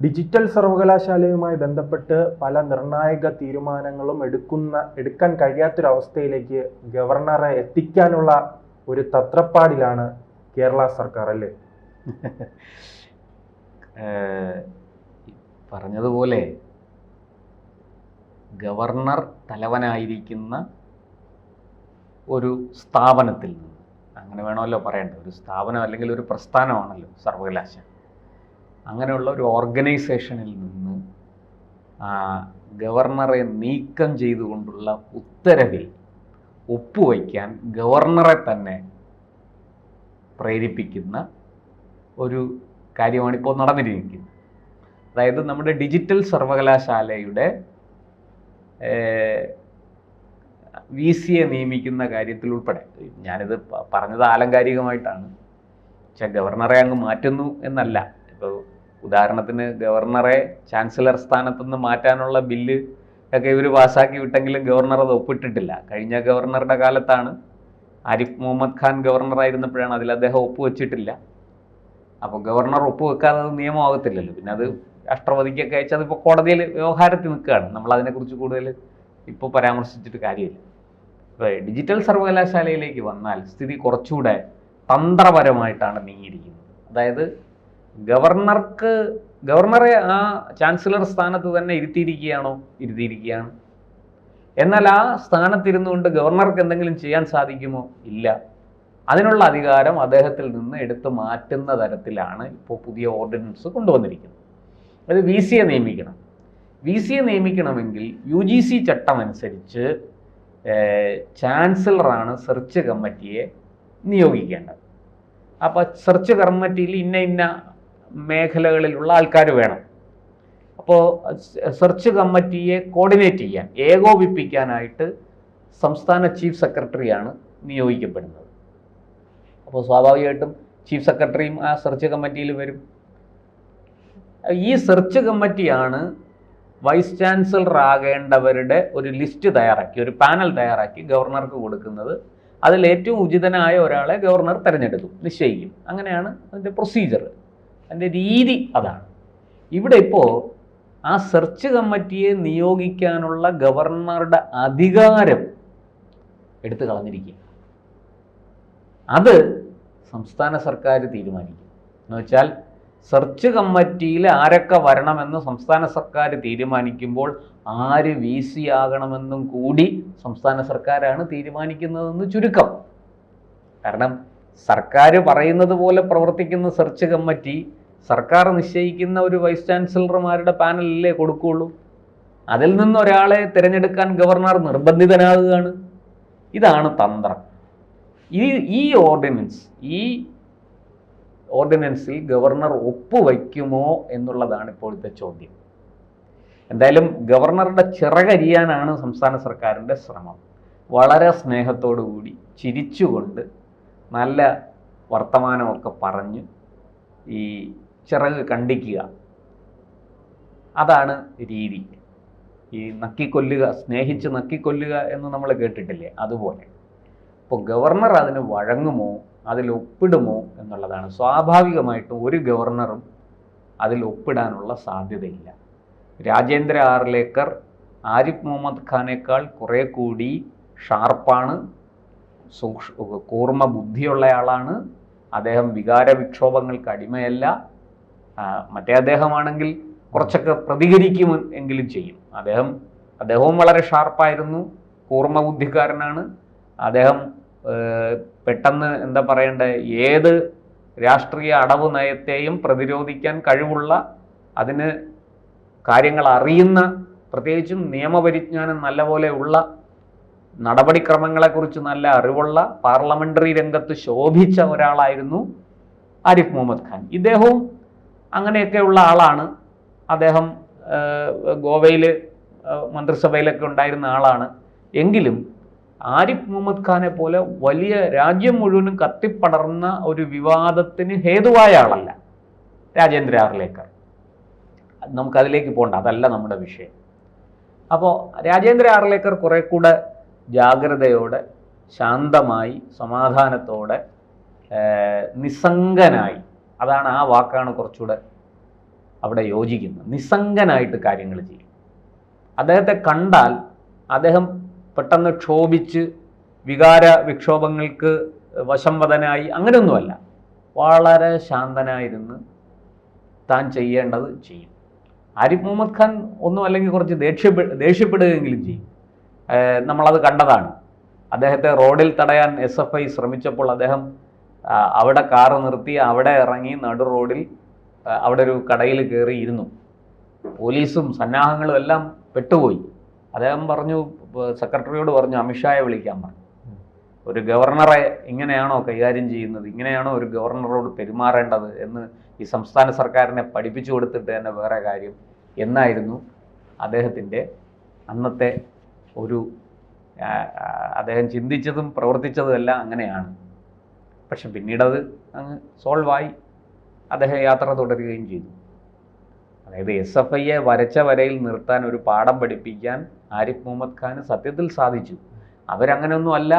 Digital സർവകലാശാലയുമായി ബന്ധപ്പെട്ട് പല നിർണായക തീരുമാനങ്ങളും എടുക്കാൻ കഴിയാത്തൊരവസ്ഥയിലേക്ക് ഗവർണറെ എത്തിക്കാനുള്ള ഒരു തത്രപ്പാടിലാണ് കേരള സർക്കാർ, അല്ലേ? പറഞ്ഞതുപോലെ ഗവർണർ തലവനായിരിക്കുന്ന ഒരു സ്ഥാപനത്തിൽ നിന്ന്, അങ്ങനെ വേണമല്ലോ പറയേണ്ടത്, ഒരു സ്ഥാപനം അല്ലെങ്കിൽ ഒരു പ്രസ്ഥാനമാണല്ലോ സർവകലാശാല, അങ്ങനെയുള്ള ഒരു ഓർഗനൈസേഷനിൽ നിന്ന് ഗവർണറെ നീക്കം ചെയ്തുകൊണ്ടുള്ള ഉത്തരവിൽ ഒപ്പുവയ്ക്കാൻ ഗവർണറെ തന്നെ പ്രേരിപ്പിക്കുന്ന ഒരു കാര്യമാണ് ഇപ്പോൾ നടന്നിരിക്കുന്നത്. അതായത് നമ്മുടെ ഡിജിറ്റൽ സർവകലാശാലയുടെ VC-യെ നിയമിക്കുന്ന കാര്യത്തിൽ ഉൾപ്പെടെ, ഞാനിത് പറഞ്ഞത് ആലങ്കാരികമായിട്ടാണ്, പക്ഷേ ഗവർണറെ അങ്ങ് മാറ്റുന്നു എന്നല്ല. ഇപ്പോൾ ഉദാഹരണത്തിന് ഗവർണറെ ചാൻസലർ സ്ഥാനത്തുനിന്ന് മാറ്റാനുള്ള ബില്ല് ഒക്കെ ഇവർ പാസ്സാക്കി വിട്ടെങ്കിലും ഗവർണർ അത് ഒപ്പിട്ടിട്ടില്ല. കഴിഞ്ഞ ഗവർണറുടെ കാലത്താണ്, ആരിഫ് മുഹമ്മദ് ഖാൻ ഗവർണറായിരുന്നപ്പോഴാണ്, അതിൽ അദ്ദേഹം ഒപ്പുവെച്ചിട്ടില്ല. അപ്പോൾ ഗവർണർ ഒപ്പുവെക്കാതെ അത് നിയമമാകത്തില്ലല്ലോ. പിന്നെ അത് രാഷ്ട്രപതിക്കൊക്കെ അയച്ചത് ഇപ്പോൾ കോടതിയിൽ വ്യവഹാരത്തിൽ നിൽക്കുകയാണ്. നമ്മളതിനെക്കുറിച്ച് കൂടുതൽ ഇപ്പോൾ പരാമർശിച്ചിട്ട് കാര്യമില്ല. ഇപ്പോൾ ഡിജിറ്റൽ സർവകലാശാലയിലേക്ക് വന്നാൽ സ്ഥിതി കുറച്ചുകൂടെ തന്ത്രപരമായിട്ടാണ് നീങ്ങിയിരിക്കുന്നത്. അതായത് ഗവർണറെ ആ ചാൻസലർ സ്ഥാനത്ത് തന്നെ ഇരുത്തിയിരിക്കുകയാണ്. എന്നാൽ ആ സ്ഥാനത്തിരുന്നുകൊണ്ട് ഗവർണർക്ക് എന്തെങ്കിലും ചെയ്യാൻ സാധിക്കുമോ? ഇല്ല. അതിനുള്ള അധികാരം അദ്ദേഹത്തിൽ നിന്ന് എടുത്തു മാറ്റുന്ന തരത്തിലാണ് ഇപ്പോൾ പുതിയ ഓർഡിനൻസ് കൊണ്ടുവന്നിരിക്കുന്നത്. അത് VC-യെ നിയമിക്കണം. VC-യെ നിയമിക്കണമെങ്കിൽ UGC ചട്ടം അനുസരിച്ച് ചാൻസലറാണ് സെർച്ച് കമ്മിറ്റിയെ നിയോഗിക്കേണ്ടത്. അപ്പോൾ സെർച്ച് കമ്മിറ്റിയിൽ ഇന്ന മേഖലകളിലുള്ള ആൾക്കാർ വേണം. അപ്പോൾ സെർച്ച് കമ്മിറ്റിയെ കോർഡിനേറ്റ് ചെയ്യാൻ, ഏകോപിപ്പിക്കാനായിട്ട് സംസ്ഥാന ചീഫ് സെക്രട്ടറിയാണ് നിയോഗിക്കപ്പെടുന്നത്. അപ്പോൾ സ്വാഭാവികമായിട്ടും ചീഫ് സെക്രട്ടറിയും ആ സെർച്ച് കമ്മിറ്റിയിൽ വരും. ഈ സെർച്ച് കമ്മിറ്റിയാണ് വൈസ് ചാൻസലർ ആകേണ്ടവരുടെ ഒരു ലിസ്റ്റ് തയ്യാറാക്കി, ഒരു പാനൽ തയ്യാറാക്കി ഗവർണർക്ക് കൊടുക്കുന്നത്. അതിൽ ഏറ്റവും ഉചിതനായ ഒരാളെ ഗവർണർ നിശ്ചയിക്കും. അങ്ങനെയാണ് അതിൻ്റെ പ്രൊസീജിയർ, അതിൻ്റെ രീതി അതാണ്. ഇവിടെ ഇപ്പോൾ ആ സെർച്ച് കമ്മിറ്റിയെ നിയോഗിക്കാനുള്ള ഗവർണറുടെ അധികാരം എടുത്തു കളഞ്ഞിരിക്കുക. അത് സംസ്ഥാന സർക്കാർ തീരുമാനിക്കും. എന്ന് വെച്ചാൽ സെർച്ച് കമ്മിറ്റിയിൽ ആരൊക്കെ വരണമെന്ന് സംസ്ഥാന സർക്കാർ തീരുമാനിക്കുമ്പോൾ ആര് VC ആകണമെന്നും കൂടി സംസ്ഥാന സർക്കാരാണ് തീരുമാനിക്കുന്നതെന്ന് ചുരുക്കം. കാരണം സർക്കാർ പറയുന്നത് പോലെ പ്രവർത്തിക്കുന്ന സെർച്ച് കമ്മിറ്റി സർക്കാർ നിശ്ചയിക്കുന്ന ഒരു വൈസ് ചാൻസലർമാരുടെ പാനലിലേ കൊടുക്കുകയുള്ളൂ. അതിൽ നിന്നൊരാളെ തിരഞ്ഞെടുക്കാൻ ഗവർണർ നിർബന്ധിതനാകുകയാണ്. ഇതാണ് തന്ത്രം. ഈ ഓർഡിനൻസിൽ ഗവർണർ ഒപ്പുവയ്ക്കുമോ എന്നുള്ളതാണ് ഇപ്പോഴത്തെ ചോദ്യം. എന്തായാലും ഗവർണറുടെ ചിറകരിയാനാണ് സംസ്ഥാന സർക്കാരിൻ്റെ ശ്രമം. വളരെ സ്നേഹത്തോടു കൂടി ചിരിച്ചുകൊണ്ട് നല്ല വർത്തമാനമൊക്കെ പറഞ്ഞ് ഈ ചിറക് കണ്ടിക്കുക, അതാണ് രീതി. ഈ നക്കിക്കൊല്ലുക, സ്നേഹിച്ച് നക്കിക്കൊല്ലുക എന്ന് നമ്മൾ കേട്ടിട്ടില്ലേ, അതുപോലെ. അപ്പോൾ ഗവർണർ അതിന് വഴങ്ങുമോ, അതിൽ ഒപ്പിടുമോ എന്നുള്ളതാണ്. സ്വാഭാവികമായിട്ടും ഒരു ഗവർണറും അതിൽ ഒപ്പിടാനുള്ള സാധ്യതയില്ല. രാജേന്ദ്ര ആർലേക്കർ ആരിഫ് മുഹമ്മദ് ഖാനേക്കാൾ കുറേ കൂടി ഷാർപ്പാണ്, കൂർമ്മ ബുദ്ധിയുള്ള ആളാണ്. അദ്ദേഹം വികാര വിക്ഷോഭങ്ങൾക്ക് അടിമയല്ല. മറ്റേ അദ്ദേഹമാണെങ്കിൽ കുറച്ചൊക്കെ പ്രതികരിക്കും എങ്കിലും ചെയ്യും. അദ്ദേഹവും വളരെ ഷാർപ്പായിരുന്നു, കൂർമ്മ ബുദ്ധിക്കാരനാണ്. അദ്ദേഹം പെട്ടെന്ന് എന്താ പറയണ്ടേ, ഏത് രാഷ്ട്രീയ അടവ് നയത്തെയും പ്രതിരോധിക്കാൻ കഴിവുള്ള, അതിന് കാര്യങ്ങൾ അറിയുന്ന, പ്രത്യേകിച്ചും നിയമപരിജ്ഞാനം നല്ലപോലെ ഉള്ള, നടപടിക്രമങ്ങളെക്കുറിച്ച് നല്ല അറിവുള്ള, പാർലമെന്ററി രംഗത്ത് ശോഭിച്ച ഒരാളായിരുന്നു ആരിഫ് മുഹമ്മദ് ഖാൻ. ഇദ്ദേഹവും അങ്ങനെയൊക്കെയുള്ള ആളാണ്. അദ്ദേഹം ഗോവയിൽ മന്ത്രിസഭയിലൊക്കെ ഉണ്ടായിരുന്ന ആളാണ്. എങ്കിലും ആരിഫ് മുഹമ്മദ് ഖാനെ പോലെ വലിയ രാജ്യം മുഴുവനും കത്തിപ്പടർന്ന ഒരു വിവാദത്തിന് ഹേതുവായ ആളല്ല രാജേന്ദ്ര ആർലേക്കർ. നമുക്കതിലേക്ക് പോകണ്ട, അതല്ല നമ്മുടെ വിഷയം. അപ്പോൾ രാജേന്ദ്ര ആർലേക്കർ കുറെ കൂടെ ജാഗ്രതയോടെ, ശാന്തമായി, സമാധാനത്തോടെ, നിസ്സംഗനായി, അതാണ് ആ വാക്കാണ് കുറച്ചുകൂടെ അവിടെ യോജിക്കുന്നത്. നിസ്സംഗനായിട്ട് കാര്യങ്ങൾ ചെയ്യും. അദ്ദേഹത്തെ കണ്ടാൽ അദ്ദേഹം പെട്ടെന്ന് ക്ഷോഭിച്ച് വികാര വിക്ഷോഭങ്ങൾക്ക് വശംവദനായി അങ്ങനെയൊന്നുമല്ല. വളരെ ശാന്തനായിരുന്ന് താൻ ചെയ്യേണ്ടത് ചെയ്യും. ആരിഫ് മുഹമ്മദ് ഖാൻ ഒന്നും അല്ലെങ്കിൽ കുറച്ച് ദേഷ്യപ്പെടുകയെങ്കിലും ചെയ്യും. നമ്മളത് കണ്ടതാണ്. അദ്ദേഹത്തെ റോഡിൽ തടയാൻ SFI ശ്രമിച്ചപ്പോൾ അദ്ദേഹം അവിടെ കാറ് നിർത്തി അവിടെ ഇറങ്ങി നടു റോഡിൽ അവിടെ ഒരു കടയിൽ കയറി ഇരുന്നു. പോലീസും സന്നാഹങ്ങളും എല്ലാം പെട്ടുപോയി. അദ്ദേഹം പറഞ്ഞു, സെക്രട്ടറിയോട് പറഞ്ഞു അമിത്ഷായെ വിളിക്കാൻ പറഞ്ഞു. ഒരു ഗവർണറെ ഇങ്ങനെയാണോ കൈകാര്യം ചെയ്യുന്നത്? ഇങ്ങനെയാണോ ഒരു ഗവർണറോട് പെരുമാറേണ്ടത് എന്ന് ഈ സംസ്ഥാന സർക്കാരിനെ പഠിപ്പിച്ചു കൊടുത്തിട്ട് തന്നെ വേറെ കാര്യം എന്നായിരുന്നു അദ്ദേഹത്തിൻ്റെ അന്നത്തെ ഒരു അദ്ദേഹം ചിന്തിച്ചതും പ്രവർത്തിച്ചതും എല്ലാം അങ്ങനെയാണ്. പക്ഷെ പിന്നീടത് അങ്ങ് സോൾവായി. അദ്ദേഹം യാത്ര തുടരുകയും ചെയ്തു. അതായത് SFIയെ വരച്ച വരയിൽ നിർത്താൻ ഒരു പാഠം പഠിപ്പിക്കാൻ ആരിഫ് മുഹമ്മദ് ഖാന് സത്യത്തിൽ സാധിച്ചു. അവരങ്ങനെയൊന്നും അല്ല,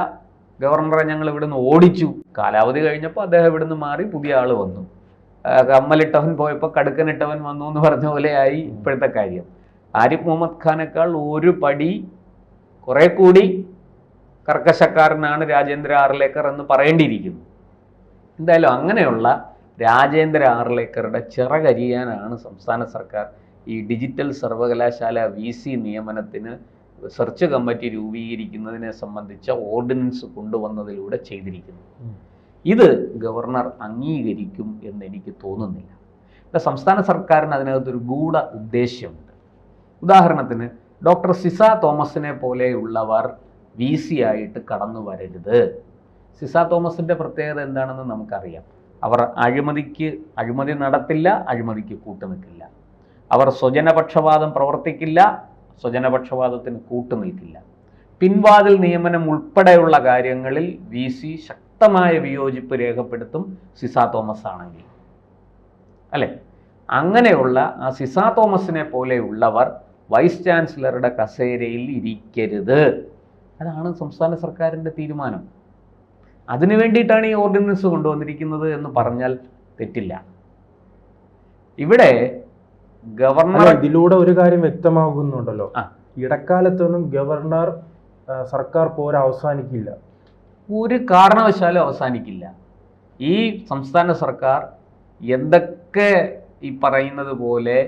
ഗവർണറെ ഞങ്ങൾ ഇവിടുന്ന് ഓടിച്ചു. കാലാവധി കഴിഞ്ഞപ്പോൾ അദ്ദേഹം ഇവിടുന്ന് മാറി പുതിയ ആൾ വന്നു. കമ്മലിട്ടവൻ പോയപ്പോൾ കടുക്കനിട്ടവൻ വന്നു എന്ന് പറഞ്ഞ പോലെയായി ഇപ്പോഴത്തെ കാര്യം. ആരിഫ് മുഹമ്മദ് ഖാനേക്കാൾ ഒരു പടി കുറെ കൂടി കർക്കശക്കാരനാണ് രാജേന്ദ്ര ആർലേക്കർ എന്ന് പറയേണ്ടിയിരിക്കുന്നു. എന്തായാലും അങ്ങനെയുള്ള രാജേന്ദ്ര ആർലേക്കറുടെ ചിറകരിയാനാണ് സംസ്ഥാന സർക്കാർ ഈ ഡിജിറ്റൽ സർവകലാശാല VC നിയമനത്തിന് സെർച്ച് കമ്മിറ്റി രൂപീകരിക്കുന്നതിനെ സംബന്ധിച്ച ഓർഡിനൻസ് കൊണ്ടുവന്നതിലൂടെ ചെയ്തിരിക്കുന്നത്. ഇത് ഗവർണർ അംഗീകരിക്കും എന്ന് എനിക്ക് തോന്നുന്നില്ല. സംസ്ഥാന സർക്കാരിന് അതിനകത്തൊരു ഗൂഢ ഉദ്ദേശ്യമുണ്ട്. ഉദാഹരണത്തിന് ഡോക്ടർ സിസ തോമസിനെ പോലെയുള്ളവർ VC ആയിട്ട് കടന്നു വരരുത്. സിസ തോമസിൻ്റെ പ്രത്യേകത എന്താണെന്ന് നമുക്കറിയാം. അവർ അഴിമതി നടത്തില്ല, അഴിമതിക്ക് കൂട്ടുനിൽക്കില്ല. അവർ സ്വജനപക്ഷപാതം പ്രവർത്തിക്കില്ല, സ്വജനപക്ഷപാതത്തിന് കൂട്ടുനിൽക്കില്ല. പിൻവാതിൽ നിയമനം ഉൾപ്പെടെയുള്ള കാര്യങ്ങളിൽ VC ശക്തമായ വിയോജിപ്പ് രേഖപ്പെടുത്തും സിസ തോമസ് ആണെങ്കിൽ, അല്ലേ? അങ്ങനെയുള്ള ആ സിസ തോമസിനെ പോലെയുള്ളവർ വൈസ് ചാൻസലറുടെ കസേരയിൽ ഇരിക്കരുത്. അതാണ് സംസ്ഥാന സർക്കാരിൻ്റെ തീരുമാനം. അതിനു വേണ്ടിയിട്ടാണ് ഈ ഓർഡിനൻസ് കൊണ്ടുവന്നിരിക്കുന്നത് എന്ന് പറഞ്ഞാൽ തെറ്റില്ല. ഇവിടെ ഗവർണർ ഇതിലൂടെ ഒരു കാര്യം വ്യക്തമാകുന്നുണ്ടല്ലോ, ഇടക്കാലത്തൊന്നും ഗവർണർ സർക്കാർ പോര് അവസാനിക്കില്ല, ഒരു കാരണവശാലും അവസാനിക്കില്ല. ഈ സംസ്ഥാന സർക്കാർ എന്തൊക്കെ ഈ പറയുന്നത് പോലെ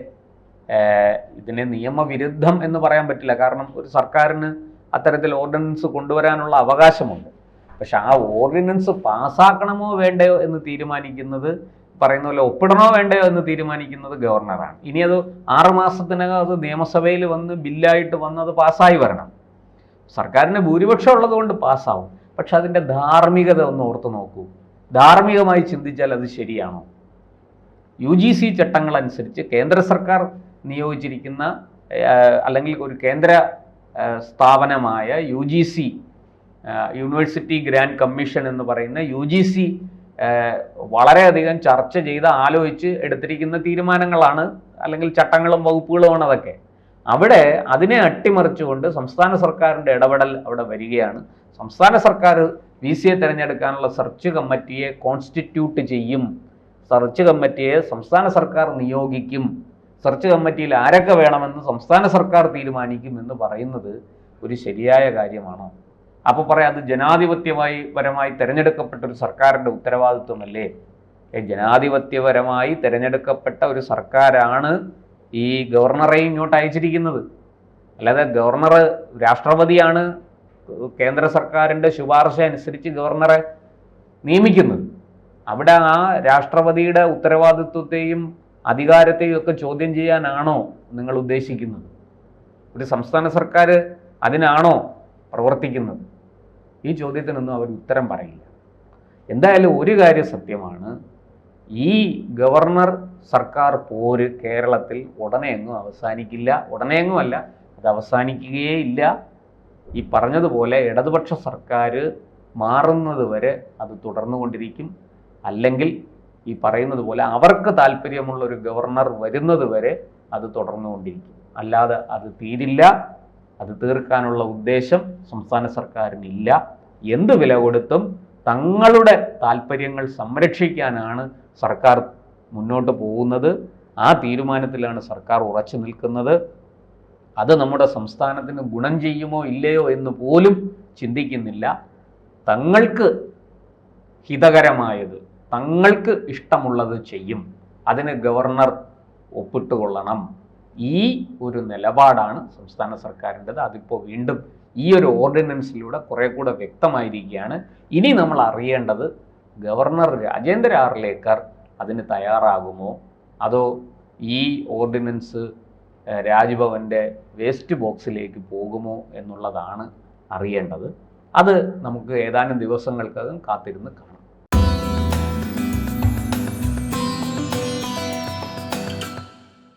ഇതിനെ നിയമവിരുദ്ധം എന്ന് പറയാൻ പറ്റില്ല. കാരണം ഒരു സർക്കാരിന് അത്തരത്തിൽ ഓർഡിനൻസ് കൊണ്ടുവരാനുള്ള അവകാശമുണ്ട്. പക്ഷെ ആ ഓർഡിനൻസ് പാസ്സാക്കണമോ വേണ്ടയോ എന്ന് തീരുമാനിക്കുന്നത്, പറയുന്ന പോലെ ഒപ്പിടണോ വേണ്ടയോ എന്ന് തീരുമാനിക്കുന്നത് ഗവർണറാണ്. ഇനി അത് 6 മാസത്തിനകം അത് നിയമസഭയിൽ വന്ന് ബില്ലായിട്ട് വന്ന് അത് പാസ്സായി വരണം. സർക്കാരിന് ഭൂരിപക്ഷം ഉള്ളതുകൊണ്ട് പാസ്സാവും. പക്ഷെ അതിൻ്റെ ധാർമ്മികത ഒന്ന് ഓർത്ത് നോക്കൂ. ധാർമ്മികമായി ചിന്തിച്ചാൽ അത് ശരിയാണോ? UGC ചട്ടങ്ങളനുസരിച്ച് കേന്ദ്ര സർക്കാർ നിയോഗിച്ചിരിക്കുന്ന അല്ലെങ്കിൽ ഒരു കേന്ദ്ര സ്ഥാപനമായ UGC, യൂണിവേഴ്സിറ്റി ഗ്രാൻഡ് കമ്മീഷൻ എന്ന് പറയുന്ന UGC വളരെയധികം ചർച്ച ചെയ്ത് ആലോചിച്ച് എടുത്തിരിക്കുന്ന തീരുമാനങ്ങളാണ്, അല്ലെങ്കിൽ ചട്ടങ്ങളും വകുപ്പുകളുമാണ് അതൊക്കെ. അവിടെ അതിനെ അട്ടിമറിച്ചുകൊണ്ട് സംസ്ഥാന സർക്കാരിൻ്റെ ഇടപെടൽ അവിടെ വരികയാണ്. സംസ്ഥാന സർക്കാർ VCയെ തിരഞ്ഞെടുക്കാനുള്ള സെർച്ച് കമ്മിറ്റിയെ കോൺസ്റ്റിറ്റ്യൂട്ട് ചെയ്യും. സെർച്ച് കമ്മിറ്റിയെ സംസ്ഥാന സർക്കാർ നിയോഗിക്കും. സെർച്ച് കമ്മിറ്റിയിൽ ആരൊക്കെ വേണമെന്ന് സംസ്ഥാന സർക്കാർ തീരുമാനിക്കും എന്ന് പറയുന്നത് ഒരു ശരിയായ കാര്യമാണോ? അപ്പോൾ പറയാം, അത് ജനാധിപത്യപരമായി തിരഞ്ഞെടുക്കപ്പെട്ട ഒരു സർക്കാരിൻ്റെ ഉത്തരവാദിത്വമല്ലേ? ജനാധിപത്യപരമായി തിരഞ്ഞെടുക്കപ്പെട്ട ഒരു സർക്കാരാണ് ഈ ഗവർണറെ ഇങ്ങോട്ട് അയച്ചിരിക്കുന്നത്. അല്ലാതെ ഗവർണർ, രാഷ്ട്രപതിയാണ് കേന്ദ്ര സർക്കാരിൻ്റെ ശുപാർശ അനുസരിച്ച് ഗവർണറെ നിയമിക്കുന്നത്. അവിടെ ആ രാഷ്ട്രപതിയുടെ ഉത്തരവാദിത്വത്തെയും അധികാരത്തെയും ഒക്കെ ചോദ്യം ചെയ്യാനാണോ നിങ്ങൾ ഉദ്ദേശിക്കുന്നത്? ഒരു സംസ്ഥാന സർക്കാർ അതിനാണോ പ്രവർത്തിക്കുന്നത്? ഈ ചോദ്യത്തിനൊന്നും അവർ ഉത്തരം പറയില്ല. എന്തായാലും ഒരു കാര്യം സത്യമാണ്, ഈ ഗവർണർ സർക്കാർ പോര് കേരളത്തിൽ ഉടനെയെങ്ങും അവസാനിക്കില്ല. ഉടനെയെങ്ങുമല്ല, അത് അവസാനിക്കുകയേ ഇല്ല. ഈ പറഞ്ഞതുപോലെ ഇടതുപക്ഷ സർക്കാർ മാറുന്നത് വരെ അത് തുടർന്നുകൊണ്ടിരിക്കും. അല്ലെങ്കിൽ ഈ പറയുന്നത് പോലെ അവർക്ക് താല്പര്യമുള്ള ഒരു ഗവർണർ വരുന്നത് വരെ അത് തുടർന്നുകൊണ്ടിരിക്കും. അല്ലാതെ അത് തീരില്ല. അത് തീർക്കാനുള്ള ഉദ്ദേശം സംസ്ഥാന സർക്കാരിനില്ല. എന്ത് വില കൊടുത്തും തങ്ങളുടെ താല്പര്യങ്ങൾ സംരക്ഷിക്കാനാണ് സർക്കാർ മുന്നോട്ട് പോകുന്നത്. ആ തീരുമാനത്തിലാണ് സർക്കാർ ഉറച്ചു നിൽക്കുന്നത്. അത് നമ്മുടെ സംസ്ഥാനത്തിന് ഗുണം ചെയ്യുമോ ഇല്ലയോ എന്ന് പോലും ചിന്തിക്കുന്നില്ല. തങ്ങൾക്ക് ഹിതകരമായത്, തങ്ങൾക്ക് ഇഷ്ടമുള്ളത് ചെയ്യും. അതിന് ഗവർണർ ഒപ്പിട്ടുകൊള്ളണം. ഈ ഒരു നിലപാടാണ് സംസ്ഥാന സർക്കാരിൻ്റെത്. അതിപ്പോൾ വീണ്ടും ഈ ഒരു ഓർഡിനൻസിലൂടെ കുറെ കൂടെ വ്യക്തമായിരിക്കുകയാണ്. ഇനി നമ്മൾ അറിയേണ്ടത് ഗവർണർ രാജേന്ദ്ര ആർലേക്കർ അതിന് തയ്യാറാകുമോ, അതോ ഈ ഓർഡിനൻസ് രാജ്ഭവൻ്റെ വേസ്റ്റ് ബോക്സിലേക്ക് പോകുമോ എന്നുള്ളതാണ് അറിയേണ്ടത്. അത് നമുക്ക് ഏതാനും ദിവസങ്ങൾക്കകം കാത്തിരുന്ന് കാണാം.